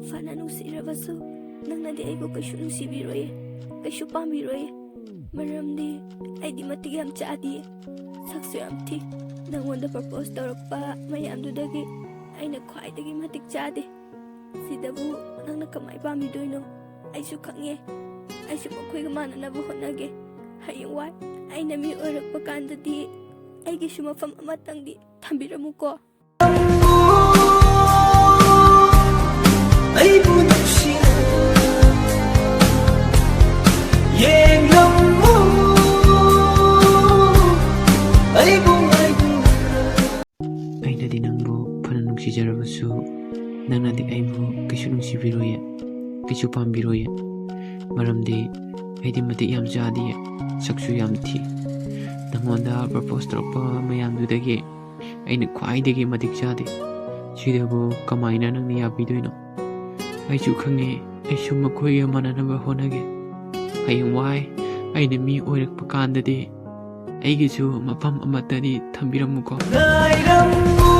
ꯐꯅ ꯅꯨꯡꯁꯤꯔꯕꯁꯨ ꯅꯪꯅꯗꯤ ꯑꯩꯕꯨ ꯀꯩꯁꯨ ꯅꯨꯡꯁꯤꯕꯤꯔꯣꯏ ꯀꯩꯁꯨ ꯄꯥꯝꯕꯤꯔꯣꯏ ꯃꯔꯝꯗꯤ ꯑꯩꯗꯤ ꯃꯇꯤꯛ ꯌꯥꯝ ꯆꯥꯗꯤꯌꯦ ꯁꯛꯁꯨ ꯌꯥꯝ ꯊꯤ ꯅꯪꯉꯣꯟꯗ ꯄ꯭ꯔꯄꯣꯁ ꯇꯧꯔꯛꯄ ꯃꯌꯥꯝꯗꯨꯗꯒꯤ ꯑꯩꯅ ꯈ꯭ꯋꯥꯏꯗꯒꯤ ꯃꯇꯤꯛ ꯆꯥꯗꯦ ꯁꯤꯗꯕꯨ ꯅꯪꯅ ꯀꯃꯥꯏ ꯄꯥꯝꯕꯤꯗꯣꯏꯅꯣ ꯑꯩꯁꯨ ꯈꯪꯉꯦ ꯑꯩꯁꯨ ꯃꯈꯣꯏꯒ ꯃꯥꯟꯅꯅꯕ ꯍꯣꯠꯅꯒꯦ ꯍꯌꯦꯡꯋꯥꯏ ꯑꯩꯅ ꯃꯤ ꯑꯣꯏꯔꯛꯄ ꯀꯥꯟꯗꯗꯤ ꯑꯩꯒꯤꯁꯨ ꯃꯐꯝ ꯑꯃꯇꯪꯗꯤ ꯊꯝꯕꯤꯔꯝꯃꯨꯀꯣ ꯑꯩꯕꯨ ꯅꯨꯡꯁꯤꯅ ꯌꯦꯡꯂꯝꯃꯨ ꯑꯩꯕꯨ ꯑꯩꯅꯗꯤ ꯅꯪꯕꯨ ꯐꯅ ꯅꯨꯡꯁꯤꯖꯔꯕꯁꯨ ꯅꯪꯅꯗꯤ ꯑꯩꯕꯨ ꯀꯩꯁꯨ ꯅꯨꯡꯁꯤꯕꯤꯔꯣꯏꯌꯦ ꯀꯩꯁꯨ ꯄꯥꯝꯕꯤꯔꯣꯏꯌꯦ ꯃꯔꯝꯗꯤ ꯑꯩꯗꯤ ꯃꯇꯤꯛ ꯌꯥꯝ ꯆꯥꯗꯤꯌꯦ ꯁꯛꯁꯨ ꯌꯥꯝ ꯊꯤ ꯅꯪꯉꯣꯟꯗ ꯄ꯭ꯔꯄꯣꯁ ꯇꯧꯔꯛꯄ ꯃꯌꯥꯝꯗꯨꯗꯒꯤ ꯑꯩꯅ ꯈ꯭ꯋꯥꯏꯗꯒꯤ ꯃꯇꯤꯛ ꯆꯥꯗꯦ ꯁꯤꯗꯕꯨ ꯀꯃꯥꯏꯅ ꯅꯪꯅ ꯌꯥꯕꯤꯗꯣꯏꯅꯣ ꯑꯩꯁꯨ ꯈꯪꯉꯦ ꯑꯩꯁꯨ ꯃꯈꯣꯏꯒ ꯃꯥꯟꯅꯅꯕ ꯍꯣꯠꯅꯒꯦ ꯍꯌꯦꯡꯋꯥꯏ ꯑꯩꯅ ꯃꯤ ꯑꯣꯏꯔꯛꯄ ꯀꯥꯟꯗꯗꯤ ꯑꯩꯒꯤꯁꯨ ꯃꯐꯝ ꯑꯃꯠꯇꯗꯤ ꯊꯝꯕꯤꯔꯝꯃꯨꯀꯣ ꯉꯥꯏꯔꯝꯃꯨ